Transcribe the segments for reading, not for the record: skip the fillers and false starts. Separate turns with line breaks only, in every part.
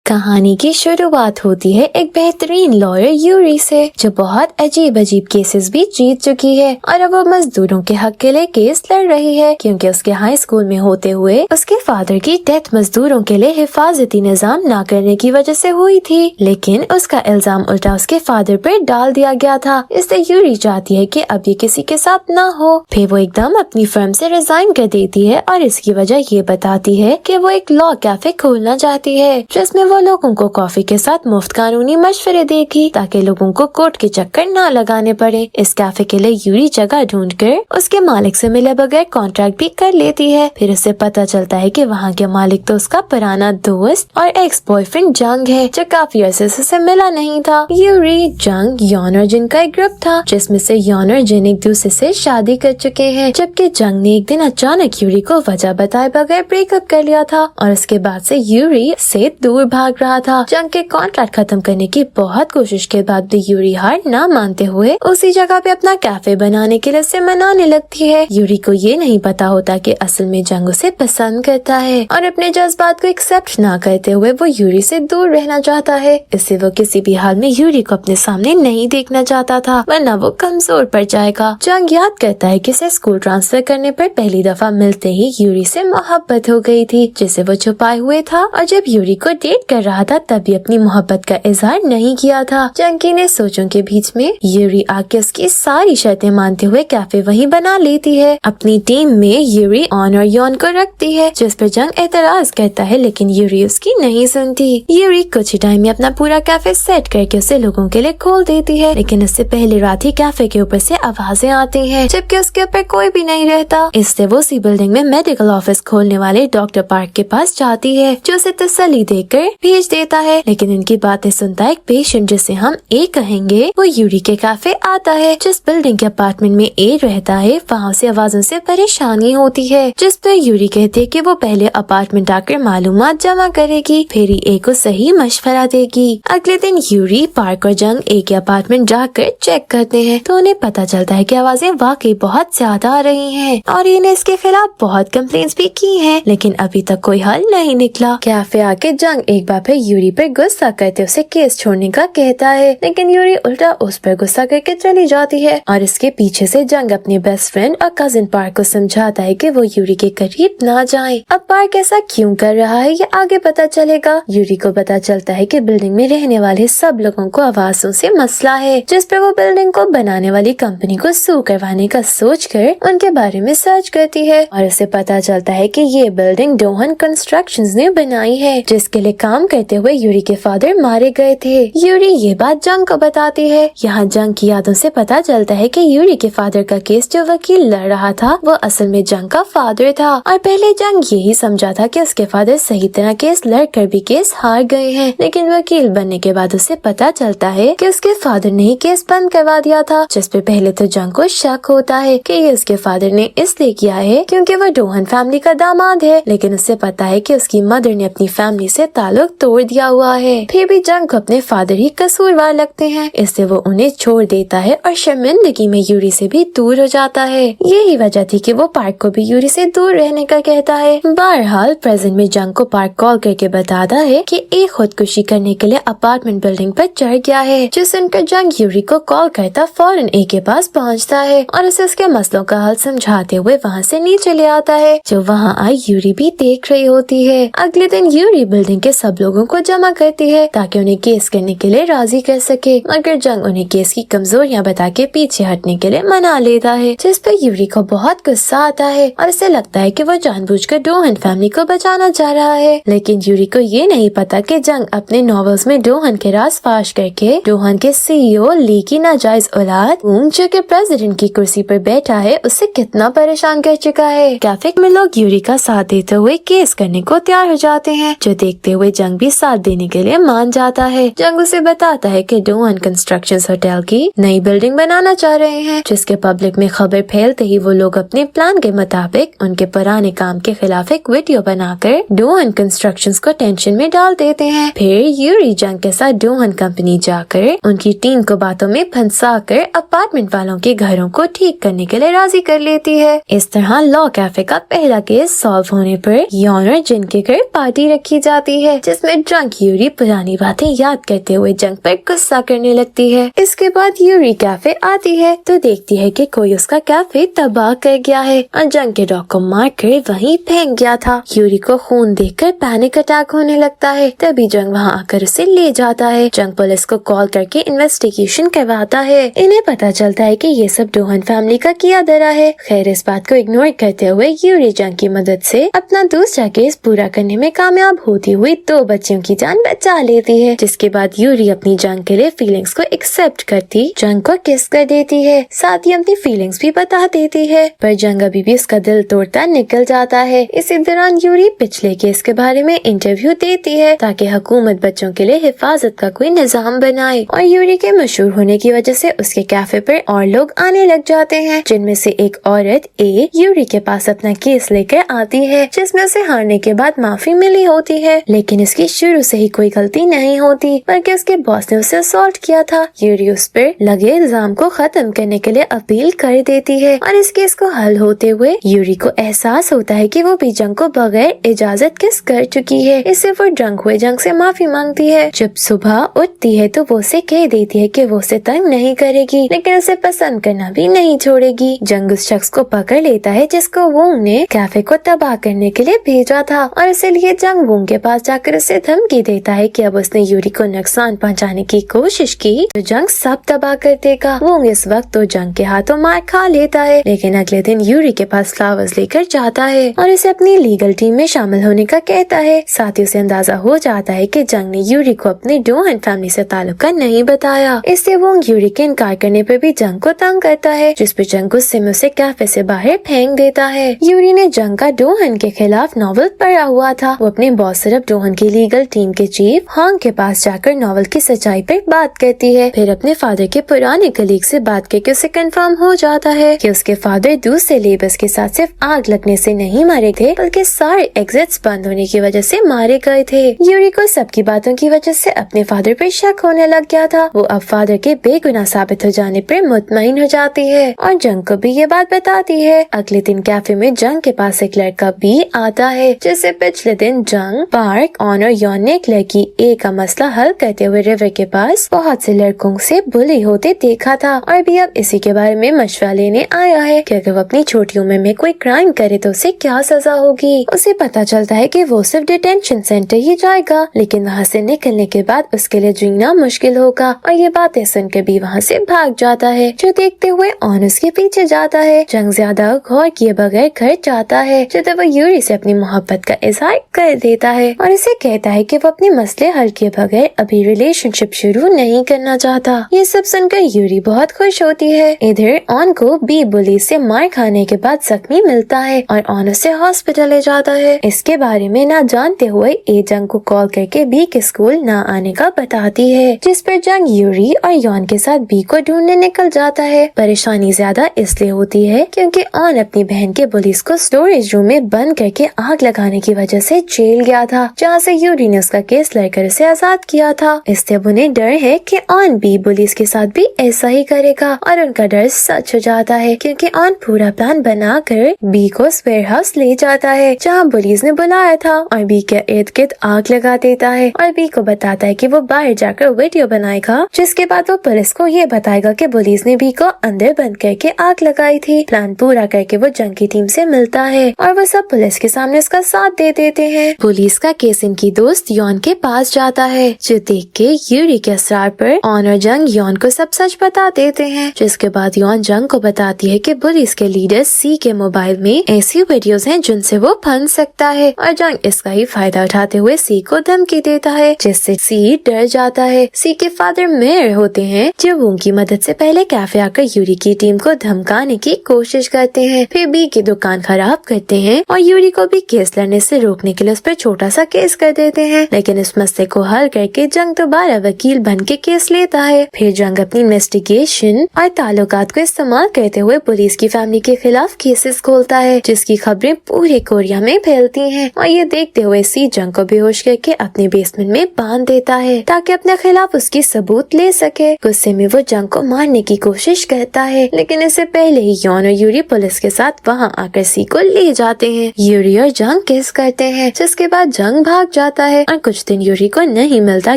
کہانی کی شروعات ہوتی ہے ایک بہترین لائر یوری سے جو بہت عجیب کیسز بھی جیت چکی ہے اور اب وہ مزدوروں کے حق کے لیے کیس لڑ رہی ہے کیونکہ اس کے ہائی اسکول میں ہوتے ہوئے اس کے فادر کی ڈیتھ مزدوروں کے لیے حفاظتی نظام نہ کرنے کی وجہ سے ہوئی تھی، لیکن اس کا الزام الٹا اس کے فادر پر ڈال دیا گیا تھا۔ اس سے یوری چاہتی ہے کہ اب یہ کسی کے ساتھ نہ ہو، پھر وہ ایک دم اپنی فرم سے ریزائن کر دیتی ہے اور اس کی وجہ یہ بتاتی ہے کہ وہ ایک لا کیفے کھولنا چاہتی ہے جس میں وہ لوگوں کو کافی کے ساتھ مفت قانونی مشورے دے گی تاکہ لوگوں کو کورٹ کے چکر نہ لگانے پڑے۔ اس کیفے کے لیے یوری جگہ ڈھونڈ کر اس کے مالک سے ملے بغیر کانٹریکٹ بھی کر لیتی ہے۔ پھر اسے پتا چلتا ہے کہ وہاں کے مالک تو اس کا پرانا دوست اور ایکس بوائے فرینڈ جنگ ہے جو کافی عرصے سے ملا نہیں تھا۔ یوری، جنگ، یون اور جن کا ایک گروپ تھا جس میں سے یون اور جن ایک دوسرے سے شادی کر چکے ہیں، جبکہ جنگ نے ایک دن اچانک یوری کو وجہ بتائے بغیر بریک اپ کر لیا تھا اور اس کے بعد سے یوری سے دور بھاگ رہا تھا۔ جنگ کے کانٹریکٹ ختم کرنے کی بہت کوشش کے بعد بھی یوری ہار نہ مانتے ہوئے اسی جگہ پہ اپنا کیفے بنانے کے لیے اسے منانے لگتی ہے۔ یوری کو یہ نہیں پتا ہوتا کہ اصل میں جنگ اسے پسند کرتا ہے اور اپنے جذبات کو ایکسپٹ نہ کرتے ہوئے وہ یوری سے دور رہنا چاہتا ہے۔ اس سے وہ کسی بھی حال میں یوری کو اپنے سامنے نہیں دیکھنا چاہتا تھا ورنہ وہ کمزور پڑ جائے گا۔ جنگ یاد کرتا ہے کہ اسے اسکول ٹرانسفر کرنے پر پہلی دفعہ ملتے ہی یوری سے محبت ہو گئی تھی جسے وہ چھپائے ہوئے تھا، اور جب یوری کو ڈیٹ کر رہا تھا تب بھی اپنی محبت کا اظہار نہیں کیا تھا۔ جنگ نے سوچوں کے بیچ میں یوری آ کے اس کی ساری شرطیں مانتے ہوئے کیفے وہیں بنا لیتی ہے۔ اپنی ٹیم میں یوری آن اور یون کو رکھتی ہے جس پر جنگ اعتراض کرتا ہے لیکن یوری اس کی نہیں سنتی۔ یوری کچھ ہی ٹائم میں اپنا پورا کیفے سیٹ کر کے اسے لوگوں کے لیے کھول دیتی ہے، لیکن اس سے پہلی رات ہی کیفے کے اوپر سے آوازیں آتی ہیں جبکہ اس کے اوپر کوئی بھی نہیں رہتا۔ اس سے وہ اسی بلڈنگ میں میڈیکل آفس کھولنے والے ڈاکٹر پارک کے پاس جاتی ہے جو اسے تسلی دے کر بھیج دیتا ہے، لیکن ان کی باتیں سنتا ایک پیشنٹ جسے ہم اے کہیں گے وہ یوری کے کیفے آتا ہے۔ جس بلڈنگ کے اپارٹمنٹ میں اے رہتا ہے وہاں سے آوازوں سے پریشانی ہوتی ہے جس پر یوری کہتے ہیں کہ وہ پہلے اپارٹمنٹ آ کر معلومات جمع کرے گی پھر ہی اے کو صحیح مشورہ دے گی۔ اگلے دن یوری، پارک اور جنگ اے کے اپارٹمنٹ جا کر چیک کرتے ہیں تو انہیں پتا چلتا ہے کہ آوازیں واقعی بہت زیادہ آ رہی ہیں اور انہیں اس کے خلاف بہت کمپلینٹس بھی کی ہیں لیکن ابھی تک کوئی حل نہیں نکلا۔ کیفے آ کے جنگ ایک بار پھر یوری پر غصہ کرتے اسے کیس چھوڑنے کا کہتا ہے لیکن یوری الٹا اس پر غصہ کر کے چلی جاتی ہے اور اس کے پیچھے سے جنگ اپنے بیسٹ فرینڈ اور کزن پارک کو سمجھاتا ہے کہ وہ یوری کے قریب نہ جائیں۔ اب پارک ایسا کیوں کر رہا ہے یہ آگے پتا چلے گا۔ یوری کو پتا چلتا ہے کہ بلڈنگ میں رہنے والے سب لوگوں کو آوازوں سے مسئلہ ہے جس پر وہ بلڈنگ کو بنانے والی کمپنی کو سو کروانے کا سوچ کر ان کے بارے میں سرچ کرتی ہے اور اسے پتا چلتا ہے کہ یہ بلڈنگ ڈوہن کنسٹرکشنز نے بنائی ہے جس کے لیے کام کرتے ہوئے یوری کے فادر مارے گئے تھے۔ یوری یہ بات جنگ کو بتاتی ہے۔ یہاں جنگ کی یادوں سے پتا چلتا ہے کہ یوری کے فادر کا کیس جو وکیل لڑ رہا تھا وہ اصل میں جنگ کا فادر تھا اور پہلے جنگ یہی سمجھا تھا کہ اس کے فادر صحیح طرح کیس لڑ کر بھی کیس ہار گئے ہیں، لیکن وکیل بننے کے بعد اسے پتا چلتا ہے کہ اس کے فادر نے ہی کیس بند کروا دیا تھا، جس پہ پہلے تو جنگ کو شک ہوتا ہے کہ یہ اس کے فادر نے اس لیے کیا ہے کیونکہ وہ ڈوہن فیملی کا داماد ہے، لیکن اسے پتا ہے کہ اس کی مدر نے اپنی فیملی سے تعلق توڑ دیا ہوا ہے۔ پھر بھی جنگ کو اپنے فادر ہی قصوروار لگتے ہیں، اس سے وہ انہیں چھوڑ دیتا ہے اور شرمندگی میں یوری سے بھی دور ہو جاتا ہے۔ یہی وجہ تھی کہ وہ پارک کو بھی یوری سے دور رہنے کا کہتا ہے۔ بہرحال پریزنٹ میں جنگ کو پارک کال کر کے بتاتا ہے کہ ایک خودکشی کرنے کے لیے اپارٹمنٹ بلڈنگ پر چڑھ گیا ہے، جو سن کر جنگ یوری کو کال کرتا فوراً اے کے پاس پہنچتا ہے اور اسے اس کے مسئلوں کا حل سمجھاتے ہوئے وہاں سے نیچے لے آتا ہے، جو وہاں آئی یوری بھی دیکھ رہی ہوتی ہے۔ اگلے دن یوری بلڈنگ کے سب لوگوں کو جمع کرتی ہے تاکہ انہیں کیس کرنے کے لیے راضی کر سکے، مگر جنگ انہیں کیس کی کمزوریاں بتا کے پیچھے ہٹنے کے لیے منا لیتا ہے، جس پر یوری کو بہت غصہ آتا ہے اور اسے لگتا ہے کہ وہ جان بوجھ کر ڈوہن فیملی کو بچانا چاہ رہا ہے، لیکن یوری کو یہ نہیں پتا کہ جنگ اپنے ناولز میں ڈوہن کے راز فاش کر کے ڈوہن کے سی ای او لی کی ناجائز اولاد جو کہ پریزیڈنٹ کی کرسی پر بیٹھا ہے اسے کتنا پریشان کر چکا ہے۔ کیفے میں لوگ یوری کا ساتھ دیتے ہوئے کیس کرنے کو تیار ہو جاتے ہیں، جو دیکھتے ہوئے جنگ بھی ساتھ دینے کے لیے مان جاتا ہے۔ جنگ اسے بتاتا ہے کہ ڈوہن کنسٹرکشنز ہوٹل کی نئی بلڈنگ بنانا چاہ رہے ہیں، جس کے پبلک میں خبر پھیلتے ہی وہ لوگ اپنے پلان کے مطابق ان کے پرانے کام کے خلاف ایک ویڈیو بنا کر ڈوہن کنسٹرکشنز کو ٹینشن میں ڈال دیتے ہیں۔ پھر یوری جنگ کے ساتھ ڈوہن کمپنی جا کر ان کی ٹیم کو باتوں میں پھنسا کر اپارٹمنٹ والوں کے گھروں کو ٹھیک کرنے کے لیے راضی کر لیتی ہے۔ اس طرح لا کیفے کا پہلا کیس سالو ہونے پر یون اور جن کے گھر پارٹی رکھی جاتی ہے، जिसमें जंग यूरी पुरानी बातें याद करते हुए जंग पर गुस्सा करने लगती है। इसके बाद यूरी कैफे आती है तो देखती है कि कोई उसका कैफे तबाह कर गया है और जंग के डॉग को मारकर वहीं फेंक गया था। यूरी को खून देखकर पैनिक अटैक होने लगता है। तभी जंग वहाँ आकर उसे ले जाता है। जंग पुलिस को कॉल करके इन्वेस्टिगेशन करवाता है। इन्हें पता चलता है कि ये सब डोहन फैमिली का किया धरा है। खैर इस बात को इग्नोर करते हुए यूरी जंग की मदद से अपना दूसरा केस पूरा करने में कामयाब होती हुई 2 बच्चों की जान बचा लेती है। जिसके बाद यूरी अपनी जंग के लिए फीलिंग्स को एक्सेप्ट करती जंग को किस कर देती है, साथ ही अपनी फीलिंग्स भी बता देती है। पर जंग अभी भी उसका दिल तोड़ता निकल जाता है। इसी दौरान यूरी पिछले केस के बारे में इंटरव्यू देती है ताकि हुकूमत बच्चों के लिए हिफाजत का कोई निजाम बनाए। और यूरी के मशहूर होने की वजह से उसके कैफे पर और लोग आने लग जाते हैं, जिनमें से एक औरत ए यूरी के पास अपना केस लेकर आती है, जिसमें उसे हारने के बाद माफी मिली होती है। लेकिन इसकी शुरू से ही कोई गलती नहीं होती, बल्कि उसके बॉस ने उसे असॉल्ट किया था। यूरी उस पर लगे इल्जाम को खत्म करने के लिए अपील कर देती है और इस केस को हल होते हुए यूरी को एहसास होता है कि वो भी जंग को बगैर इजाजत किस कर चुकी है। इससे वो जंग हुए जंग से माफी मांगती है। जब सुबह उठती है तो वो उसे कह देती है कि वो उसे तंग नहीं करेगी, लेकिन उसे पसंद करना भी नहीं छोड़ेगी। जंग उस शख्स को पकड़ लेता है जिसको वोंग ने कैफे को तबाह करने के लिए भेजा था और इसलिए जंग वोंग के पास जाकर उसे धमकी देता है कि अब उसने यूरी को नुकसान पहुंचाने की कोशिश की तो जंग सब तबाह कर देगा। वोंग इस वक्त तो जंग के हाथों मार खा लेता है, लेकिन अगले दिन यूरी के पास फ्लावर्स लेकर जाता है और इसे अपनी लीगल टीम में शामिल होने का कहता है। साथ ही उसे अंदाजा हो जाता है कि जंग ने यूरी को अपने डोहन फैमिली से ताल्लुक नहीं बताया। इससे वोंग यूरी के इनकार करने पर भी जंग को तंग करता है, जिस पर जंग गुस्से में उसे कैफे से बाहर फेंक देता है। यूरी ने जंग का डोहन के खिलाफ नॉवल पढ़ा हुआ था। वो अपने बॉस सिर्फ डोहन की लीगल टीम के चीफ हांग के पास जाकर नॉवल की सच्चाई पर बात करती है। फिर अपने फादर के पुराने कलीग से बात करके उसे कंफर्म हो जाता है कि उसके फादर दूसरे लेबर्स के साथ सिर्फ आग लगने से नहीं मारे थे, बल्कि सारे एग्जिट्स बंद होने की वजह से मारे गए थे। यूरी को सबकी बातों की वजह से अपने फादर पर शक होने लग गया था। वो अब फादर के बेगुनाह साबित हो जाने पर मुतमईन हो जाती है और जंग को भी ये बात बताती है। अगले दिन कैफे में जंग के पास एक लड़का भी आता है, जिसे पिछले दिन जंग पार्क ऑन और यॉन ने एक लड़की ए का मसला हल करते हुए रिवर के पास बहुत से लड़कों से बुली होते देखा था और भी अब इसी के बारे में मशवरा लेने आया है कि अगर वो अपनी छोटी उम्र में कोई क्राइम करे तो उसे क्या सजा होगी। उसे पता चलता है कि वो सिर्फ डिटेंशन सेंटर ही जाएगा, लेकिन वहाँ से निकलने के बाद उसके लिए जीना मुश्किल होगा और ये बातें सुनकर भी वहाँ से भाग जाता है। जो देखते हुए ऑन उसके पीछे जाता है। जंग ज्यादा गौर किए बगैर घर जाता है, जो वो यूरी से अपनी मोहब्बत का इजहार कर देता है और इसे कहता है कि वो अपने मसले हल किए बगैर अभी रिलेशनशिप शुरू नहीं करना चाहता। ये सब सुनकर यूरी बहुत खुश होती है। इधर ऑन को बी बुली से मार खाने के बाद जख्मी मिलता है और ऑन उसे हॉस्पिटल ले जाता है। इसके बारे में ना जानते हुए ए जंग को कॉल करके बी के स्कूल ना आने का बताती है, जिस पर जंग यूरी और यॉन के साथ बी को ढूंढने निकल जाता है। परेशानी ज्यादा इसलिए होती है क्योंकि ऑन अपनी बहन के पुलिस को स्टोरेज रूम में बंद करके आग लगाने की वजह से जेल गया था, जहाँ से यूरी ने उसका केस लड़कर उसे आजाद किया था। इससे उन्हें डर है कि ऑन बी पुलिस के साथ भी ऐसा ही करेगा और उनका डर सच हो जाता है क्योंकि ऑन पूरा प्लान बनाकर बी को वेयर हाउस ले जाता है जहाँ पुलिस ने बुलाया था और बी के इर्द गिर्द आग लगा देता है और बी को बताता है कि वो बाहर जाकर वीडियो बनाएगा, जिसके बाद वो पुलिस को ये बताएगा कि पुलिस ने बी को अंदर बंद करके आग लगाई थी। प्लान पूरा करके वो जंग की टीम से मिलता है और वो सब पुलिस के सामने उसका साथ दे देते हैं। पुलिस का केस इनकी दोस्त यॉन के पास जाता है, जो देख के यूरी के असरार पर ऑन और जंग यॉन को सब सच बता देते हैं, जिसके बाद यॉन जंग को बताती है कि पुलिस के लीडर सी के मोबाइल में ऐसी वीडियोस हैं जिनसे वो फंस सकता है और जंग इसका ही फायदा उठाते हुए सी को धमकी देता है, जिससे सी डर जाता है। सी के फादर मेयर होते हैं जो उनकी मदद से पहले कैफे आकर यूरी की टीम को धमकाने की कोशिश करते हैं, फिर बी की दुकान खराब करते हैं और यूरी को भी केस लड़ने से रोकने के लिए उस पर छोटा सा केस कर देते हैं। लेकिन इस मसले को हल करके जंग दोबारा वकील बन के केस लेता है। फिर जंग अपनी इन्वेस्टिगेशन और ताल्लुकात को इस्तेमाल करते हुए पुलिस की फैमिली के खिलाफ केसेस खोलता है, जिसकी खबरें पूरे कोरिया में फैलती हैं और ये देखते हुए सी जंग को बेहोश करके अपने बेसमेंट में बांध देता है ताकि अपने खिलाफ उसकी सबूत ले सके। गुस्से में वो जंग को मारने की कोशिश करता है, लेकिन इससे पहले ही यॉन और यूरी पुलिस के साथ वहाँ आकर सी को ले जाते हैं। यूरी और जंग किस करते हैं, जिसके बाद जंग भाग जाता है और कुछ दिन यूरी को नहीं मिलता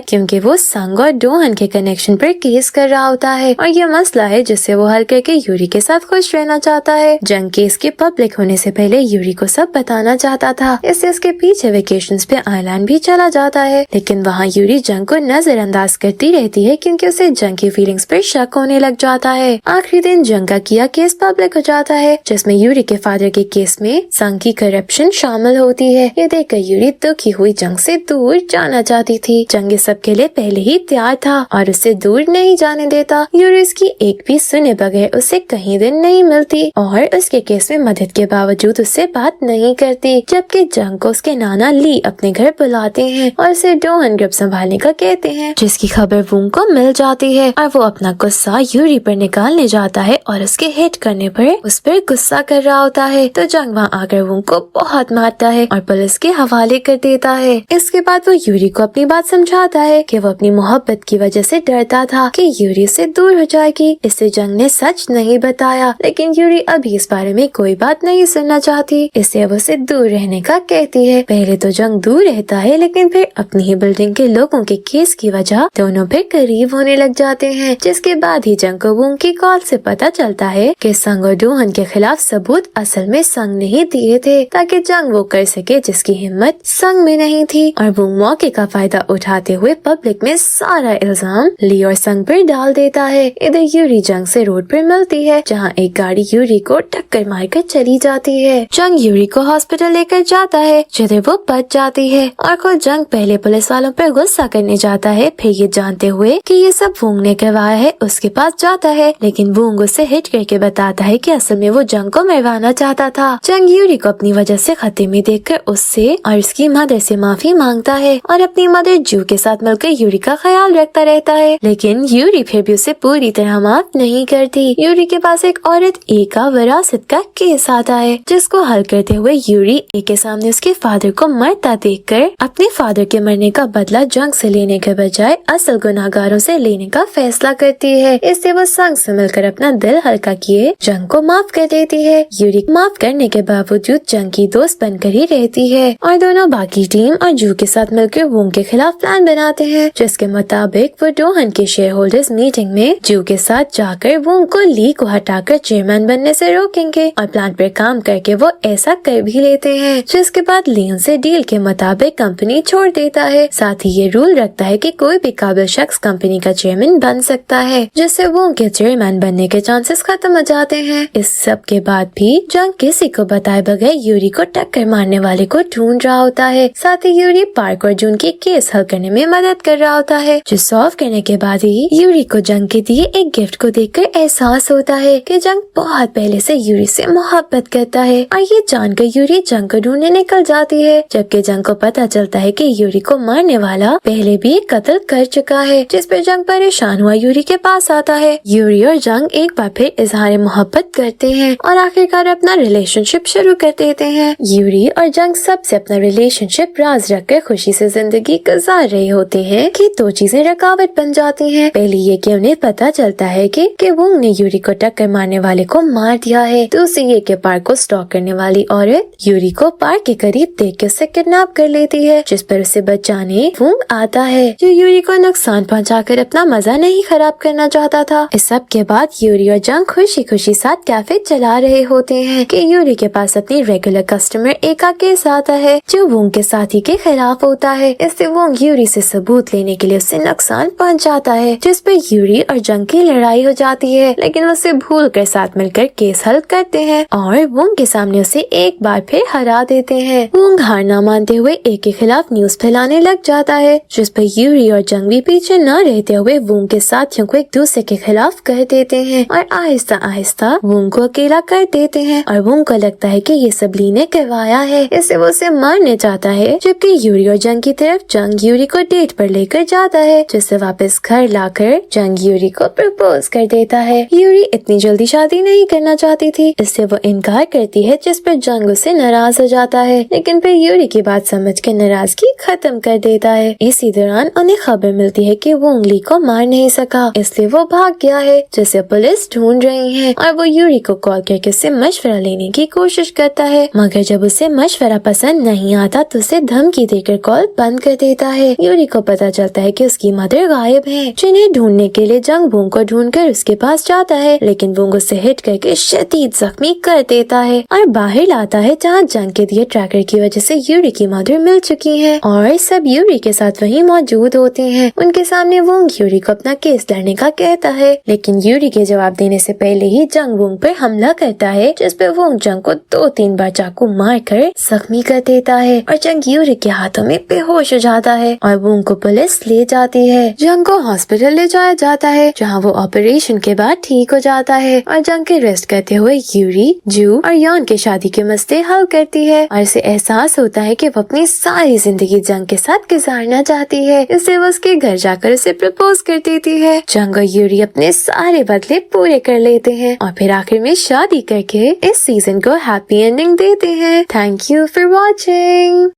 क्योंकि वो संग और डोहन के कनेक्शन पर केस कर रहा होता है और ये मसला है जिससे वो हल करके यूरी के साथ खुश रहना चाहता है। जंग केस के पब्लिक होने से पहले यूरी को सब बताना चाहता था, इससे उसके पीछे वेकेशंस पे आइलैंड भी चला जाता है, लेकिन वहाँ यूरी जंग को नजरअंदाज करती रहती है क्योंकि उसे जंग की फीलिंग्स पर शक होने लग जाता है। आखिरी दिन जंग का किया केस पब्लिक हो जाता है जिसमें यूरी के फादर के केस में संग की करप्शन शामिल होती है। ये देखकर यूरी दुखी हुई जंग से दूर जाना चाहती थी। जंग इस सब के लिए पहले ही तैयार था और उसे दूर नहीं जाने देता। यूरी उसकी एक भी सुने बगैर उसे कहीं दिन नहीं मिलती और उसके केस में मदद के बावजूद उससे बात नहीं करती, जबकि जंग को उसके नाना ली अपने घर बुलाते हैं और उसे डोहन ग्रुप संभालने का कहते हैं, जिसकी खबर वुंग को मिल जाती है और वो अपना गुस्सा यूरी पर निकालने जाता है और उसके हिट करने पर उस पर गुस्सा कर रहा होता है। तो जंग वहाँ आकर वुंग को बहुत मारता है और पुलिस के हवाले कर देता है। इसके बाद वो यूरी को अपनी बात समझाता है कि वो अपनी मोहब्बत की वजह से डरता था कि यूरी से दूर हो जाएगी। इससे जंग ने सच नहीं बताया, लेकिन यूरी अभी इस बारे में कोई बात नहीं सुनना चाहती, इससे वो उसे दूर रहने का कहती है। पहले तो जंग दूर रहता है, लेकिन फिर अपनी ही बिल्डिंग के लोगों के केस की वजह दोनों फिर करीब होने लग जाते हैं, जिसके बाद ही जंग को वुंग की कॉल से पता चलता है कि संग और डोहन के खिलाफ सबूत असल में संग ने ही दिए थे ताकि जंग वो कर सके जिसकी हिम्मत संग में नहीं थी। और वो मौके का फायदा उठाते हुए पब्लिक में सारा इल्जाम ली और संग पर डाल देता है। इधर यूरी जंग से रोड पर मिलती है जहाँ एक गाड़ी यूरी को टक्कर मारकर चली जाती है। जंग यूरी को हॉस्पिटल लेकर जाता है जिधर वो बच जाती है और खुद जंग पहले पुलिस वालों पर गुस्सा करने जाता है, फिर ये जानते हुए कि ये सब वुंग ने करवाया है उसके पास जाता है, लेकिन वुंग उसे हिट करके बताता है कि असल में वो जंग को मरवाना चाहता था। जंग यूरी को अपनी वजह से खतरे में देखकर उससे और उसकी मदर से माफी मांगता है और अपनी मदर जू के साथ मिलकर यूरी का ख्याल रखता रहता है, लेकिन यूरी फिर भी उसे पूरी तरह माफ नहीं करती। यूरी के पास एक औरत ए का विरासत का केस आता है जिसको हल करते हुए यूरी ए के सामने उसके फादर को मरता देखकर अपने फादर के मरने का बदला जंग से लेने के बजाय असल गुनाहगारों से लेने का फैसला करती है। इससे वो संग से मिलकर अपना दिल हल्का किए जंग को माफ कर देती है। यूरी माफ करने के बावजूद जंग की दोस्त बनकर ही रहती है और दोनों बाकी टीम और जू के साथ मिलकर वुंग के खिलाफ प्लान बनाते हैं, जिसके मुताबिक वो डोहन के शेयर होल्डर्स मीटिंग में जू के साथ जाकर वुंग को ली को हटाकर चेयरमैन बनने से रोकेंगे और प्लान पर काम करके वो ऐसा कर भी लेते हैं, जिसके बाद ली उनसे डील के मुताबिक कंपनी छोड़ देता है। साथ ही ये रूल रखता है कि कोई भी काबिल शख्स कंपनी का चेयरमैन बन सकता है, जिससे वुंग के चेयरमैन बनने के चांसेस खत्म हो जाते हैं। इस सब के बाद भी जंग किसी को बताए बगैर यूरी को टक्कर मारने वाले को ढूंढ रहा होता है। साथ ही यूरी पार्क और जून के केस हल करने में मदद कर रहा होता है, जो सॉल्व करने के बाद ही यूरी को जंग के दिए एक गिफ्ट को देखकर एहसास होता है कि जंग बहुत पहले से यूरी से मोहब्बत करता है और ये जानकर यूरी जंग को ढूंढने निकल जाती है, जबकि जंग को पता चलता है कि यूरी को मारने वाला पहले भी एक कत्ल कर चुका है, जिस पर जंग परेशान हुआ यूरी के पास आता है। यूरी और जंग एक बार फिर इजहार मोहब्बत करते हैं और आखिरकार अपना रिलेशनशिप शुरू कर देते हैं। यूरी और जंग सबसे अपना रिलेशनशिप राज रखकर खुशी से जिंदगी गुजार रहे होते हैं कि दो चीजें रुकावट बन जाती हैं। पहली ये कि उन्हें पता चलता है कि वुंग ने यूरी को टक्कर मारने वाले को मार दिया है। दूसरी ये कि पार्क को स्टॉक करने वाली औरत यूरी को पार्क के करीब देख के उससे किडनैप कर लेती है, जिस पर उसे बचाने वुंग आता है, जो यूरी को नुकसान पहुंचाकर अपना मजा नहीं खराब करना चाहता था। इस सब के बाद यूरी और जंग खुशी खुशी साथ कैफे चला रहे होते हैं कि यूरी के पास अपनी रेगुलर कस्टमर ए का केस आता है जो वुंग के साथी के खिलाफ होता है। इससे वुंग यूरी से सबूत लेने के लिए उससे नुकसान पहुंचाता है, जिस पर यूरी और जंग की लड़ाई हो जाती है, लेकिन वो उसे भूल कर साथ मिलकर केस हल करते हैं और वुंग के सामने उसे एक बार फिर हरा देते हैं। वुंग हार न मानते हुए ए के खिलाफ न्यूज फैलाने लग जाता है, जिस पर यूरी और जंग भी पीछे न रहते हुए वुंग के साथियों को एक दूसरे के खिलाफ कर देते हैं और आहिस्ता आहिस्ता वुंग को अकेला कर देते हैं और वुंग को लगता है कि ये सब ली ने करवाया है, इससे वो उसे मारने चाहता है। जबकि यूरी और जंग की तरफ जंग यूरी को डेट पर लेकर जाता है, जिससे वापस घर लाकर जंग यूरी को प्रपोज कर देता है। यूरी इतनी जल्दी शादी नहीं करना चाहती थी, इससे वो इनकार करती है, जिस पर जंग उससे नाराज हो जाता है, लेकिन फिर यूरी की बात समझ के नाराजगी खत्म कर देता है। इसी दौरान उन्हें खबर मिलती है कि वो ली को मार नहीं सका, इसलिए वो भाग गया है, जिसे पुलिस ढूंढ रही है और वो यूरी को कॉल करके उससे मशवरा लेने की कोशिश करता है, मगर जब उसे मशवरा पसंद नहीं आता तो उसे धमकी धमकी देकर कॉल बंद कर देता है। यूरी को पता चलता है कि उसकी मदर गायब है। जिन्हें ढूंढने के लिए जंग वोंग को ढूंढकर उसके पास जाता है, लेकिन वोंग उससे हिट करके शदीद जख्मी कर देता है और बाहर लाता है जहाँ जंग के दिए ट्रैकर की वजह से यूरी की मदर मिल चुकी है और सब यूरी के साथ वहीं मौजूद होते हैं। उनके सामने वोंग यूरी को अपना केस लड़ने का कहता है, लेकिन यूरी के जवाब देने से पहले ही जंग वोंग पर हमला करता है, जिस पे वोंग जंग को 2-3 बार चाकू मार कर जख्मी कर देता है और जंग यूरी के हाथों में बेहोश हो जाता है और वोंग को पुलिस ले जाती है। जंग को हॉस्पिटल ले जाया जाता है, जहाँ वो ऑपरेशन के बाद ठीक हो जाता है और जंग के रेस्ट करते हुए यूरी, जू और यॉन के शादी के मसले हल करती है और इसे एहसास होता है कि वो अपनी सारी जिंदगी जंग के साथ गुजारना चाहती है, इसलिए वो उसके घर जाकर उसे प्रपोज कर देती है। जंग और यूरी अपने सारे बदले पूरे कर लेते हैं और फिर आखिर में शादी करके इस सीजन को हैप्पी एंडिंग देते हैं। Thank you for watching.